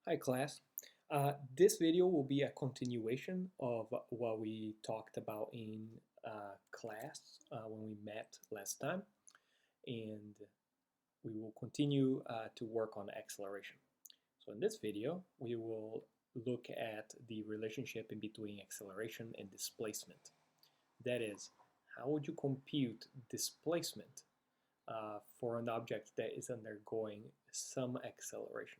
Hi class. This video will be a continuation of what we talked about in class when we met last time, and we will continue to work on acceleration. So in this video, we will look at the relationship in between acceleration and displacement. That is, how would you compute displacement for an object that is undergoing some acceleration?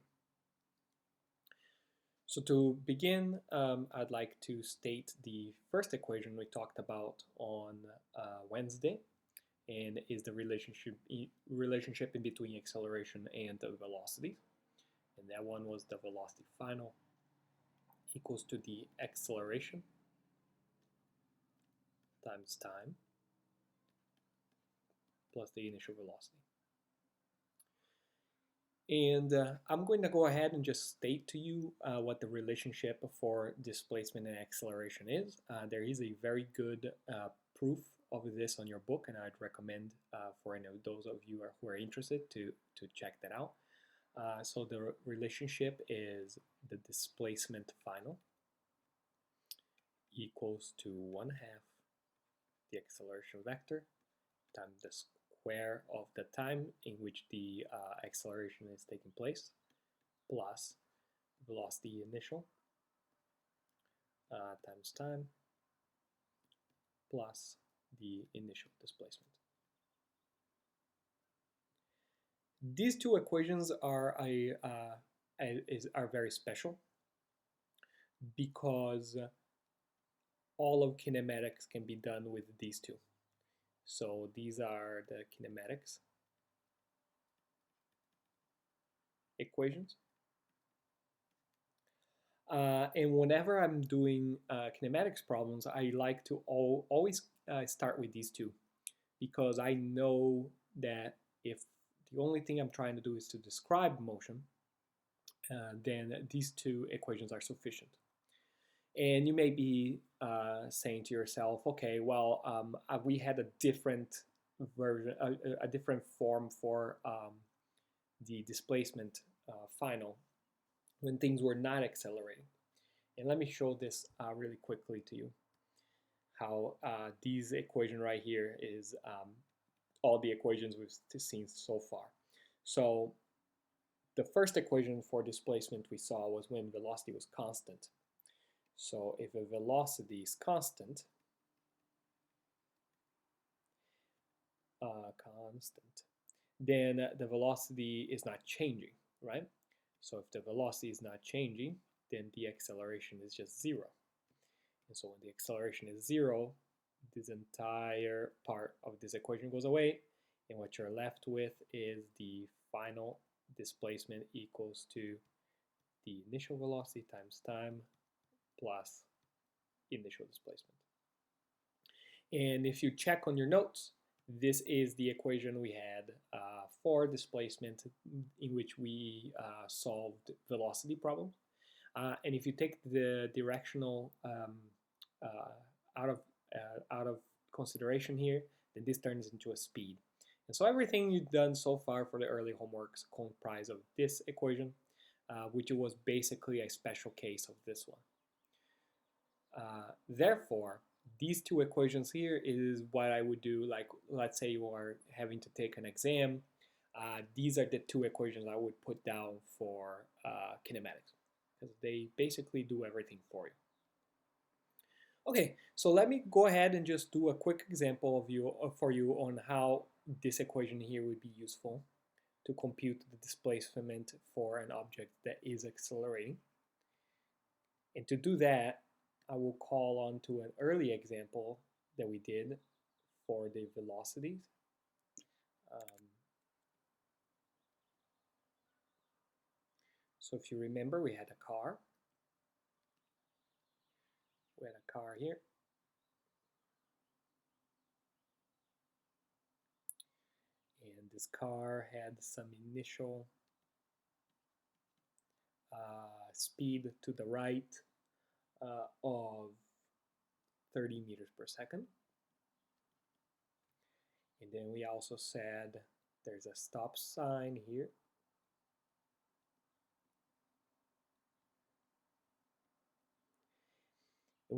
So to begin, I'd like to state the first equation we talked about on Wednesday, and is the relationship in between acceleration and the velocity. And that one was the velocity final equals to the acceleration times time plus the initial velocity. And I'm going to go ahead and just state to you what the relationship for displacement and acceleration is. There is a very good proof of this on your book, and I'd recommend for any of those of you who are interested to check that out. So the relationship is the displacement final equals to 1/2 the acceleration vector times the square of the time in which the acceleration is taking place plus velocity initial times time plus the initial displacement. These two equations are very special because all of kinematics can be done with these two. So these are the kinematics equations. And whenever I'm doing kinematics problems, I like to always start with these two, because I know that if the only thing I'm trying to do is to describe motion, then these two equations are sufficient. And you may be saying to yourself, okay, well, we had a different version, a different form for the displacement final when things were not accelerating. And let me show this really quickly to you, how these equation right here is all the equations we've seen so far. So the first equation for displacement we saw was when velocity was constant. So if a velocity is constant, then the velocity is not changing, right? So if the velocity is not changing, then the acceleration is just 0. And so when the acceleration is 0, this entire part of this equation goes away, and what you're left with is the final displacement equals to the initial velocity times time plus initial displacement. And if you check on your notes, this is the equation we had for displacement in which we solved velocity problems. And if you take the directional out of consideration here, then this turns into a speed. And so everything you've done so far for the early homeworks comprise of this equation, which was basically a special case of this one. Therefore, these two equations here is what I would do, like let's say you are having to take an exam. These are the two equations I would put down for kinematics, because they basically do everything for you. Okay, so let me go ahead and just do a quick example for you on how this equation here would be useful to compute the displacement for an object that is accelerating. And to do that, I will call on to an early example that we did for the velocities. So if you remember, we had a car. We had a car here. And this car had some initial speed to the right of 30 meters per second. And then we also said there's a stop sign here.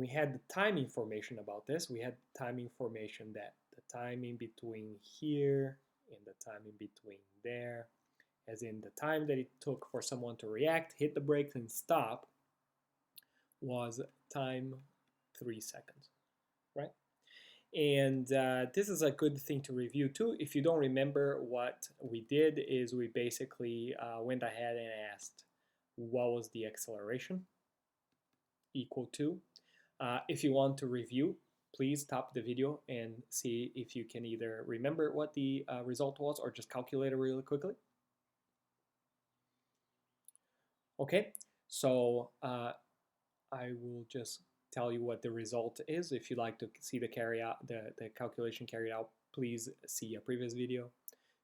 And we had the time information about this. We had time information that the time in between here and the time in between there, as in the time that it took for someone to react, hit the brakes, and stop, was time 3 seconds, right? And this is a good thing to review too. If you don't remember, what we did is we basically went ahead and asked what was the acceleration equal to. If you want to review, please stop the video and see if you can either remember what the result was or just calculate it really quickly. Okay, so I will just tell you what the result is. If you'd like to see the calculation carried out, please see a previous video.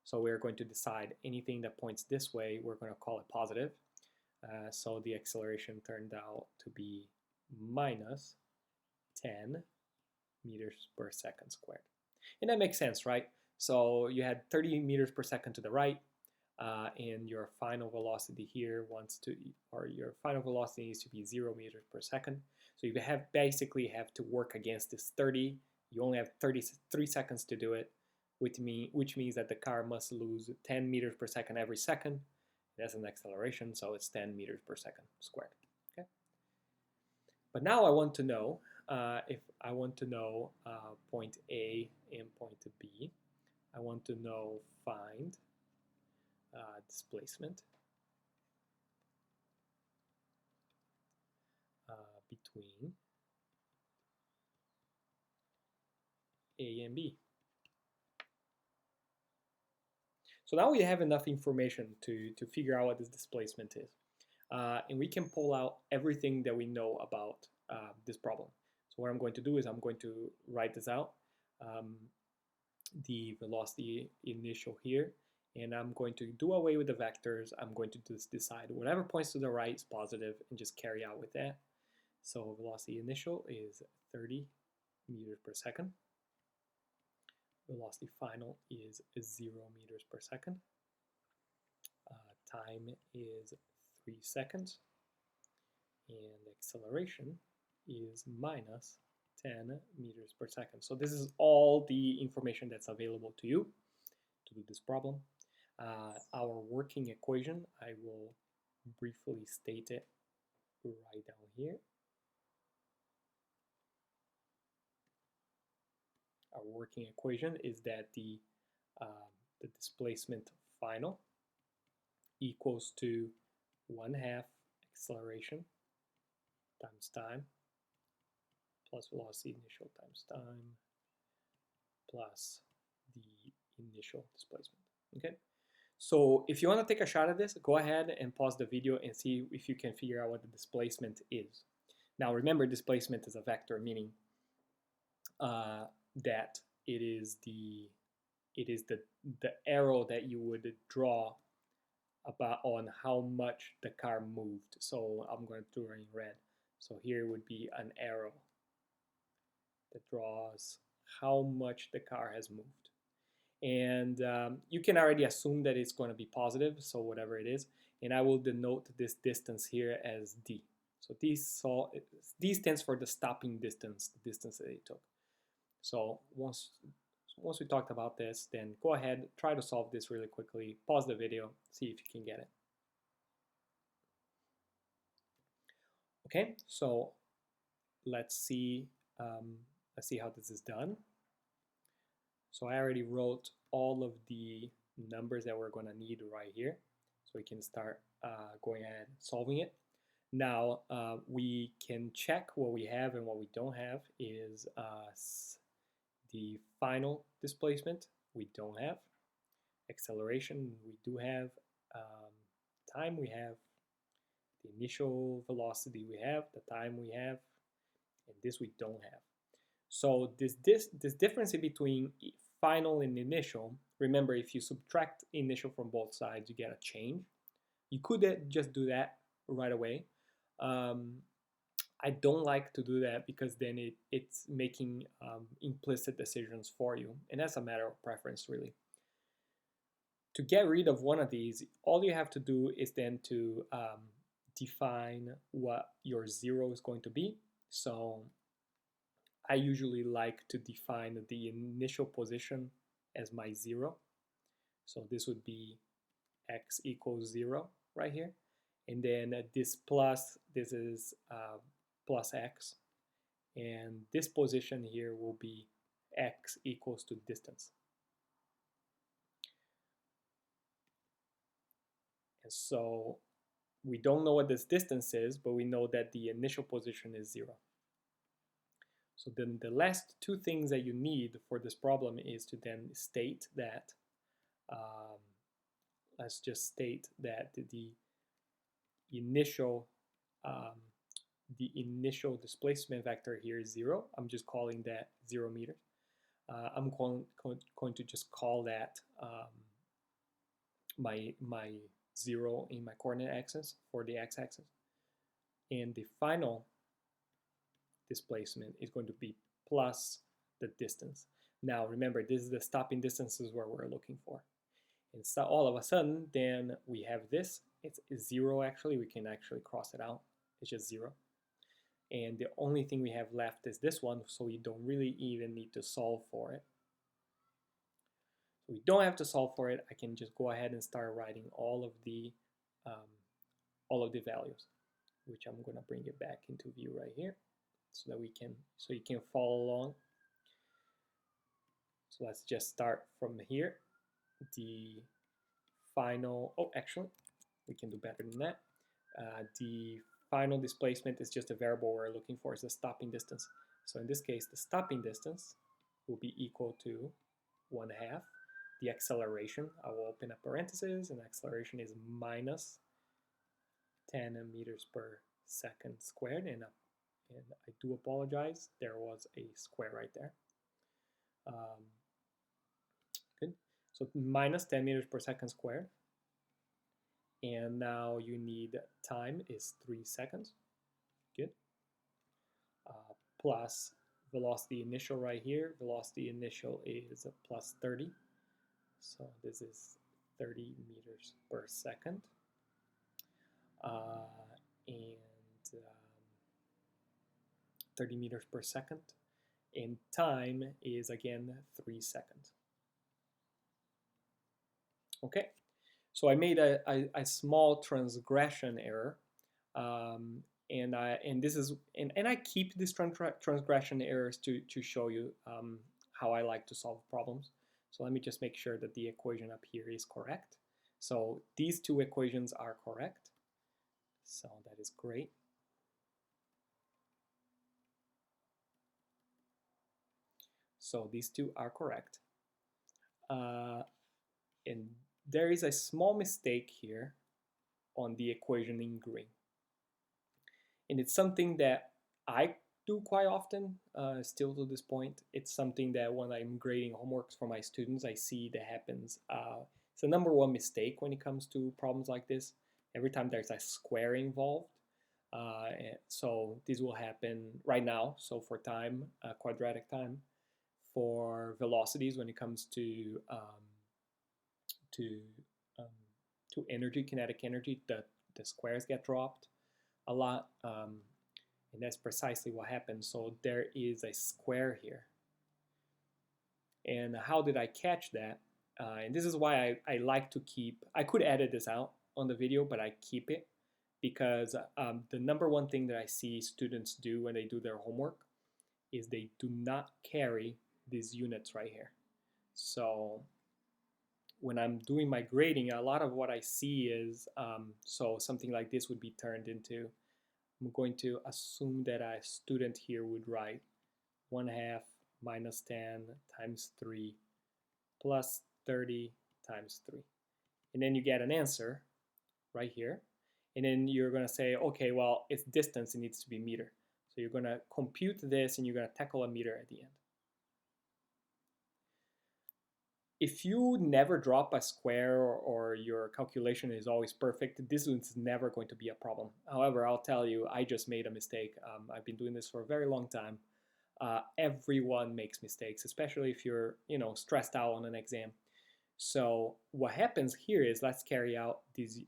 So we're going to decide anything that points this way, we're going to call it positive. So the acceleration turned out to be minus 10 meters per second squared. And that makes sense, right? So you had 30 meters per second to the right, and your final velocity here your final velocity needs to be 0 meters per second. So you basically have to work against this 30. You only have 33 seconds to do it, which means that the car must lose 10 meters per second every second. That's an acceleration, so it's 10 meters per second squared. Okay. But now I want to know, if I want to know point A and point B, I want to know find displacement between A and B. So now we have enough information to figure out what this displacement is. And we can pull out everything that we know about this problem. So what I'm going to do is I'm going to write this out, the velocity initial here, and I'm going to do away with the vectors. I'm going to just decide whatever points to the right is positive and just carry out with that. So velocity initial is 30 meters per second. Velocity final is 0 meters per second. Time is 3 seconds. And acceleration is minus 10 meters per second. So this is all the information that's available to you to do this problem. Our working equation, I will briefly state it right down here. Our working equation is that the displacement final equals to 1/2 acceleration times time plus velocity initial times time plus the initial displacement. Okay, so if you want to take a shot at this, go ahead and pause the video and see if you can figure out what the displacement is. Now remember, displacement is a vector, meaning that it is the arrow that you would draw about on how much the car moved. So I'm going to draw in red. So here would be an arrow that draws how much the car has moved. And you can already assume that it's going to be positive, so whatever it is. And I will denote this distance here as d. So d stands for the stopping distance, the distance that it took. So once we talked about this, then go ahead, try to solve this really quickly, pause the video, see if you can get it. Okay, so let's see how this is done. So I already wrote all of the numbers that we're going to need right here, so we can start going ahead and solving it. Now we can check what we have and what we don't have is the final displacement we don't have, acceleration we do have, time we have, the initial velocity we have, the time we have, and this we don't have. So this difference in between final and initial, remember if you subtract initial from both sides you get a change. You could just do that right away. I don't like to do that because then it's making implicit decisions for you, and that's a matter of preference really. To get rid of one of these, all you have to do is then to define what your zero is going to be. So I usually like to define the initial position as my 0. So this would be x equals 0 right here. And then this plus, this is plus x. And this position here will be x equals to distance. And so we don't know what this distance is, but we know that the initial position is 0. So then the last two things that you need for this problem is to then state that, let's just state that initial um, the initial displacement vector here is 0. I'm just calling that 0 meters. I'm going to just call that my 0 in my coordinate axis for the x-axis. And the final displacement is going to be plus the distance. Now remember, this is the stopping distances where we're looking for. And so all of a sudden, then we have this. It's 0 actually. We can actually cross it out. It's just 0. And the only thing we have left is this one, so we don't really even need to solve for it. So we don't have to solve for it. I can just go ahead and start writing all of the values, which I'm gonna bring it back into view right here, so that you can follow along. So let's just start from here. The final, oh, actually, we can do better than that. The final displacement is just a variable we're looking for, is the stopping distance. So in this case, the stopping distance will be equal to 1/2 the acceleration. I will open up parentheses, and acceleration is minus 10 meters per second squared. And I do apologize, there was a square right there. Good. So minus 10 meters per second squared. And now you need time is 3 seconds. Good. Plus velocity initial right here. Velocity initial is plus 30. So this is 30 meters per second. And 30 meters per second. And time is again 3 seconds. Okay. So I made a small transgression error, and I keep these transgression errors to show you how I like to solve problems. So let me just make sure that the equation up here is correct. So these two equations are correct. So that is great. So these two are correct. And there is a small mistake here on the equation in green. And it's something that I do quite often, still to this point. It's something that when I'm grading homeworks for my students, I see that happens. It's the number one mistake when it comes to problems like this. Every time there's a square involved. So this will happen right now. So for time, quadratic time, for velocities when it comes to energy, kinetic energy, the squares get dropped a lot, and that's precisely what happens. So there is a square here. And how did I catch that? And this is why I like to keep, I could edit this out on the video, but I keep it because the number one thing that I see students do when they do their homework is they do not carry these units right here. So when I'm doing my grading, a lot of what I see is, so something like this would be turned into, I'm going to assume that a student here would write 1/2 minus 10 times 3 plus 30 times 3. And then you get an answer right here. And then you're going to say, okay, well, it's distance, it needs to be meter. So you're going to compute this and you're going to tackle a meter at the end. If you never drop a square or your calculation is always perfect, this is never going to be a problem. However, I'll tell you, I just made a mistake. I've been doing this for a very long time. Everyone makes mistakes, especially if you're, stressed out on an exam. So what happens here is, let's carry out these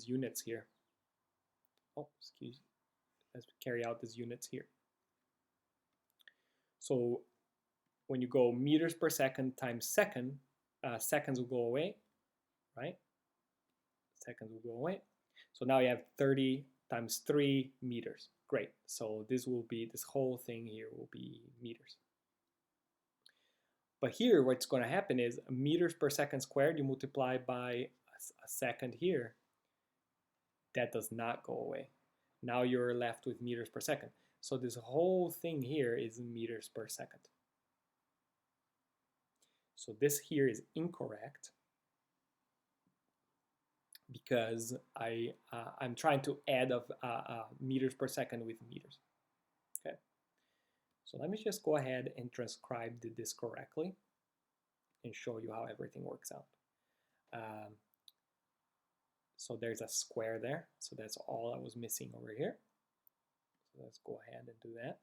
units here. Oh, excuse me. Let's carry out these units here. So when you go meters per second times second, seconds will go away, right? Seconds will go away. So now you have 30 times 3 meters. Great. So this whole thing here will be meters. But here, what's going to happen is meters per second squared, you multiply by a second here. That does not go away. Now you're left with meters per second. So this whole thing here is meters per second. So this here is incorrect because I'm trying to add of meters per second with meters. Okay. So let me just go ahead and transcribe this correctly and show you how everything works out. So there's a square there. So that's all I was missing over here. So let's go ahead and do that.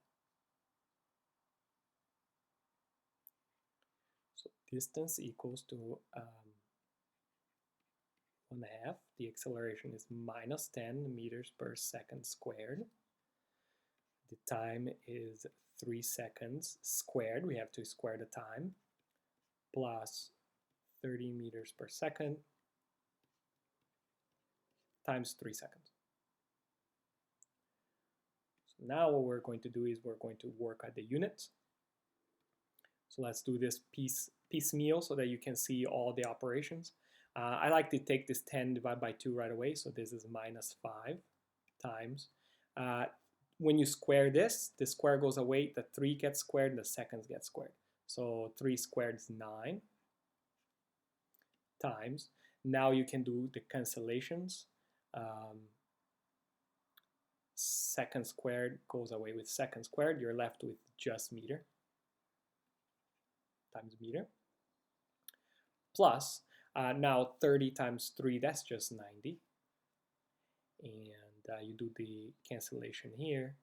So distance equals to 1/2. The acceleration is minus 10 meters per second squared. The time is 3 seconds squared. We have to square the time. Plus 30 meters per second times 3 seconds. So now what we're going to do is we're going to work at the units. So let's do this piecemeal so that you can see all the operations. I like to take this 10 divided by 2 right away. So this is minus 5 times. When you square this, the square goes away, the 3 gets squared, and the seconds get squared. So 3 squared is 9 times. Now you can do the cancellations. Second squared goes away with second squared. You're left with just meter times meter. Plus, now 30 times 3, that's just 90. And you do the cancellation here.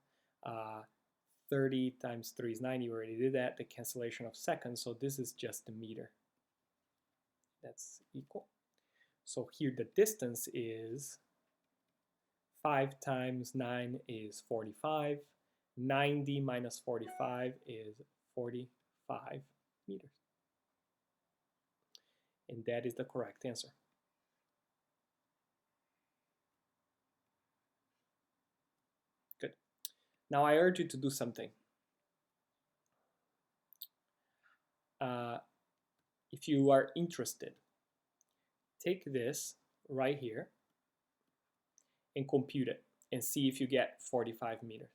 30 times 3 is 90. We already did that. The cancellation of seconds. So this is just the meter. That's equal. So here the distance is 5 times 9 is 45. 90 minus 45 is 45 meters. And that is the correct answer. Good. Now I urge you to do something. If you are interested, take this right here and compute it and see if you get 45 meters.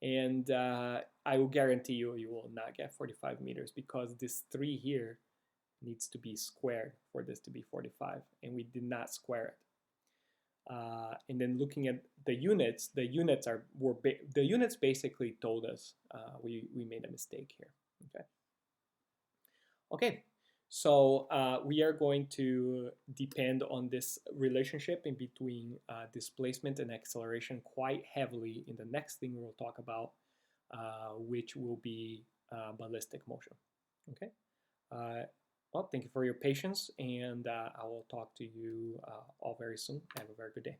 And I will guarantee you, you will not get 45 meters because this 3 here needs to be squared for this to be 45, and we did not square it. And then looking at the units basically told us we made a mistake here. Okay. So we are going to depend on this relationship in between displacement and acceleration quite heavily in the next thing we'll talk about, which will be ballistic motion. Okay. Well, thank you for your patience, and I will talk to you all very soon. Have a very good day.